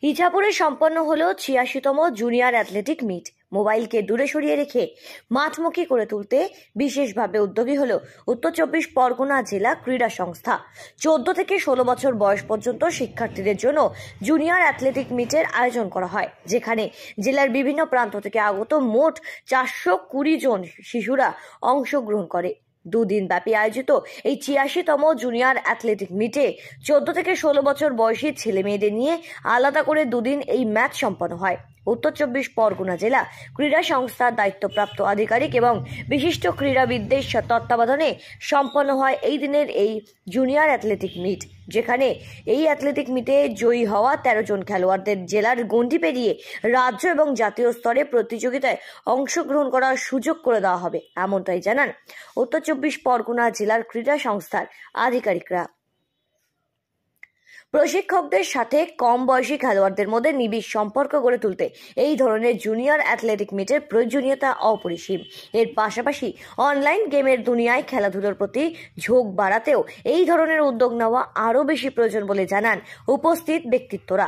ইছাপুরে সম্পন্ন হলো ৮৬তম junior athletic meet. মোবাইলকে দূরে সরিয়ে রেখে মাঠমুখী করে তুলতে বিশেষভাবে উদ্যোগী হলো উত্তর চব্বিশ পরগনা জেলা ক্রীড়া সংস্থা। ১৪ থেকে ১৬ বছর বয়স পর্যন্ত শিক্ষার্থীদের জন্য জুনিয়র অ্যাথলেটিক মিটের আয়োজন করা হয়, যেখানে জেলার বিভিন্ন প্রান্ত থেকে আগত মোট ৪২০ জন শিশুরা অংশগ্রহণ করে। দুদিন ব্যাপী আয়োজিত এই ৮৬তম জুনিয়র অ্যাথলেটিক মিটে ১৪ থেকে ১৬ বছর বয়সী ছেলে মেয়েদের নিয়ে আলাদা করে দুদিন এই ম্যাচ সম্পন্ন হয়। উত্তর চব্বিশ পরগনা জেলা ক্রীড়া সংস্থার দায়িত্বপ্রাপ্ত আধিকারিক এবং বিশিষ্ট ক্রীড়াবিদদের তত্ত্বাবধানে সম্পন্ন হয় এই দিনের এই জুনিয়র অ্যাথলেটিক মিট, যেখানে এই অ্যাথলেটিক মিটে জয়ী হওয়া ১৩ জন খেলোয়াড়দের জেলার গণ্ডি পেরিয়ে রাজ্য এবং জাতীয় স্তরে প্রতিযোগিতায় অংশগ্রহণ করার সুযোগ করে দেওয়া হবে, এমনটাই জানান উত্তর চব্বিশ পরগনা জেলার ক্রীড়া সংস্থার আধিকারিকরা। প্রশিক্ষকদের সাথে কম বয়সী খেলোয়াড়দের মধ্যে নিবিড় সম্পর্ক গড়ে তুলতে এই ধরনের জুনিয়র অ্যাথলেটিক মিটের প্রয়োজনীয়তা অপরিসীম। এর পাশাপাশি অনলাইন গেমের দুনিয়ায় খেলাধুলোর প্রতি ঝোঁক বাড়াতেও এই ধরনের উদ্যোগ নেওয়া আরও বেশি প্রয়োজন বলে জানান উপস্থিত ব্যক্তিত্বরা।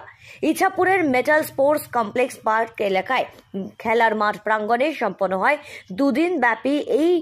ইছাপুরের মেটাল স্পোর্টস কমপ্লেক্স পার্ক এলাকায় খেলার মাঠ প্রাঙ্গণে সম্পন্ন হয় দুদিন ব্যাপী এই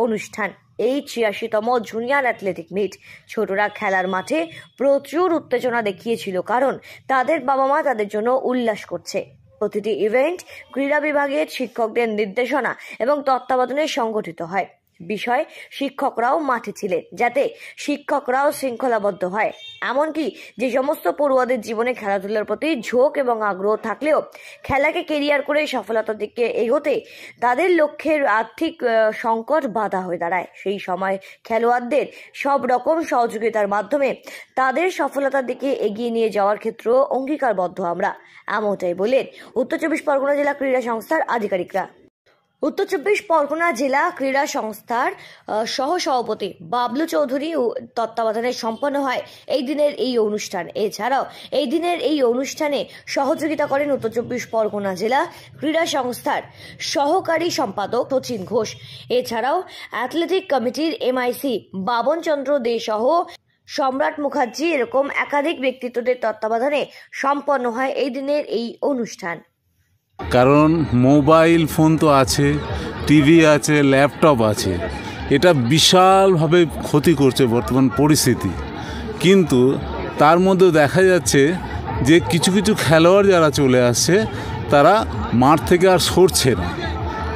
অনুষ্ঠান। এই ৮৬তম জুনিয়র অ্যাথলেটিক মিট ছোটরা খেলার মাঠে প্রচুর উত্তেজনা দেখিয়েছিল, কারণ তাদের বাবা মা তাদের জন্য উল্লাস করছে। প্রতিটি ইভেন্ট ক্রীড়া বিভাগের শিক্ষকদের নির্দেশনা এবং তত্ত্বাবধানে সংগঠিত হয়। বিষয় শিক্ষকরাও মাঠে ছিলেন, যাতে শিক্ষকরাও শৃঙ্খলাবদ্ধ হয়। এমনকি যে সমস্ত পড়ুয়াদের জীবনে খেলাধুলার প্রতি ঝোঁক এবং আগ্রহ থাকলেও খেলাকে কেরিয়ার করে সফলতার দিকে এগোতে তাদের লক্ষ্যের আর্থিক সংকট বাধা হয়ে দাঁড়ায়, সেই সময় খেলোয়াড়দের সব রকম সহযোগিতার মাধ্যমে তাদের সফলতার দিকে এগিয়ে নিয়ে যাওয়ার ক্ষেত্রেও অঙ্গীকারবদ্ধ আমরা, এমনটাই বলেন উত্তর চব্বিশ পরগনা জেলা ক্রীড়া সংস্থার আধিকারিকরা। উত্তর চব্বিশ পরগনা জেলা ক্রীড়া সংস্থার সহ সভাপতি বাবলু চৌধুরী তত্ত্বাবধানে সম্পন্ন হয় এই দিনের এই অনুষ্ঠান। এছাড়াও এই দিনের এই অনুষ্ঠানে সহযোগিতা করেন উত্তর চব্বিশ পরগনা জেলা ক্রীড়া সংস্থার সহকারী সম্পাদক শচীন ঘোষ। এছাড়াও অ্যাথলেটিক কমিটির MIC বাবন চন্দ্র দে সহ সম্রাট মুখার্জি এরকম একাধিক ব্যক্তিত্বদের তত্ত্বাবধানে সম্পন্ন হয় এই দিনের এই অনুষ্ঠান। কারণ মোবাইল ফোন তো আছে, টিভি আছে, ল্যাপটপ আছে, এটা বিশালভাবে ক্ষতি করছে বর্তমান পরিস্থিতি। কিন্তু তার মধ্যে দেখা যাচ্ছে যে কিছু কিছু খেলোয়াড় যারা চলে আসছে তারা মাঠ থেকে আর সরছে না,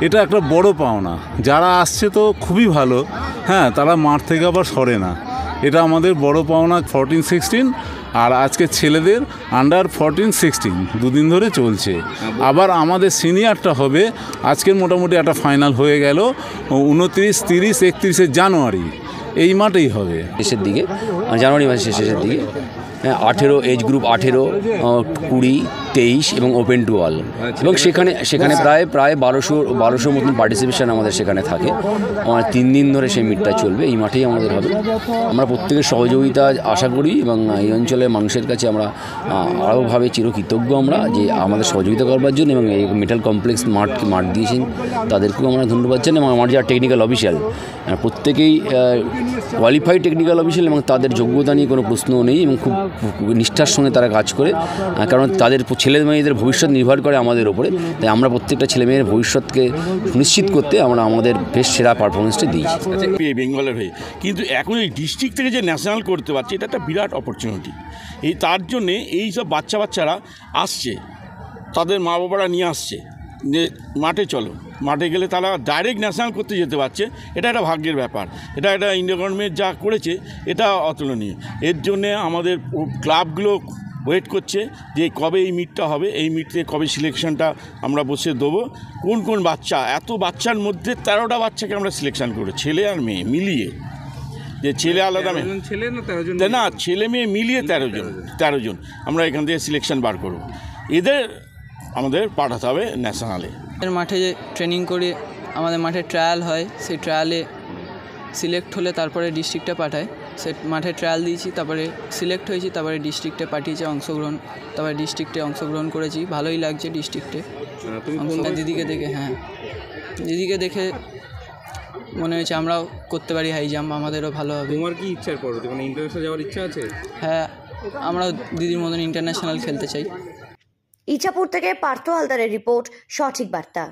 এটা একটা বড় পাওনা। যারা আসছে তো খুবই ভালো, হ্যাঁ, তারা মাঠ থেকে আবার সরে না, এটা আমাদের বড় পাওনা। 14-16 আর আজকে ছেলেদের আন্ডার 14-16 দুদিন ধরে চলছে। আবার আমাদের সিনিয়রটা হবে আজকের, মোটামুটি একটা ফাইনাল হয়ে গেল 29, 30, 31 জানুয়ারি এই মাঠেই হবে। শেষের দিকে জানুয়ারি মাসের শেষের দিকে 18 এজ গ্রুপ, 18, 20, 23 এবং ওপেন টু অল। এবং সেখানে প্রায় 1200 মতন পার্টিসিপেশন আমাদের সেখানে থাকে। 3 দিন ধরে সেই মিটটা চলবে, এই মাঠেই আমাদের হবে। আমরা প্রত্যেকের সহযোগিতা আশা করি এবং এই অঞ্চলের মানুষের কাছে আমরা আরোভাবে চিরকৃতজ্ঞ আমরা যে আমাদের সহযোগিতা করবার জন্য, এবং এই মেটাল কমপ্লেক্স মাঠ দিয়েছেন তাদেরকেও আমরা ধন্যবাদ জানাই। এবং আমার যারা টেকনিক্যাল অফিসিয়াল প্রত্যেকেই কোয়ালিফাইড টেকনিক্যাল অফিসিয়াল, এবং তাদের যোগ্যতা নিয়ে কোনো প্রশ্ন নেই এবং খুব নিষ্ঠার সঙ্গে তারা কাজ করে, কারণ তাদের ছেলে মেয়েদের ভবিষ্যৎ নির্ভর করে আমাদের ওপরে। তাই আমরা প্রত্যেকটা ছেলে মেয়ের ভবিষ্যৎকে নিশ্চিত করতে আমরা আমাদের বেশ সেরা পারফরমেন্সটা দিই বেঙ্গলের হয়ে। কিন্তু এখন এই ডিস্ট্রিক্ট থেকে যে ন্যাশনাল করতে পারছে, এটা একটা বিরাট অপরচুনিটি। তার জন্যে এই সব বাচ্চারা আসছে, তাদের মা বাবারা নিয়ে আসছে যে মাঠে চলো, মাঠে গেলে তারা ডাইরেক্ট ন্যাশনাল করতে যেতে পারছে। এটা একটা ভাগ্যের ব্যাপার, এটা ইন্ডিয়া গভর্নমেন্ট যা করেছে এটা অতুলনীয়। এর জন্যে আমাদের ক্লাবগুলো ওয়েট করছে যে কবে এই মিটটা হবে, এই মিটে কবে সিলেকশনটা আমরা বসে দেবো। কোন বাচ্চা, এত বাচ্চার মধ্যে 13টা বাচ্চাকে আমরা সিলেকশান করবো, ছেলে আর মেয়ে মিলিয়ে। যে ছেলে আলাদা না, ছেলে মেয়ে মিলিয়ে 13 জন আমরা এখান থেকে সিলেকশন বার করবো। এদের আমাদের পাঠাতে হবে ন্যাশনালে। মাঠে যে ট্রেনিং করি, আমাদের মাঠে ট্রায়াল হয়, সেই ট্রায়ালে সিলেক্ট হলে তারপরে ডিস্ট্রিক্টে পাঠায়। সে মাঠে ট্রায়াল দিয়েছি, তারপরে সিলেক্ট হয়েছি, তারপরে ডিস্ট্রিক্টে পাঠিয়েছে অংশগ্রহণ, তারপরে ডিস্ট্রিক্টে অংশগ্রহণ করেছি। ভালোই লাগছে ডিস্ট্রিক্টে দিদিকে দেখে। হ্যাঁ, দিদিকে দেখে মনে হয়েছে আমরাও করতে পারি হাই জাম্প, আমাদেরও ভালো হবে। তোমার কি ইচ্ছা পড়তে, মানে ইন্টারন্যাশনাল যাওয়ার ইচ্ছা আছে? হ্যাঁ, আমরাও দিদির মতন ইন্টারন্যাশনাল খেলতে চাই। ইছাপুর থেকে পার্থ হালদারের রিপোর্ট, সঠিক বার্তা।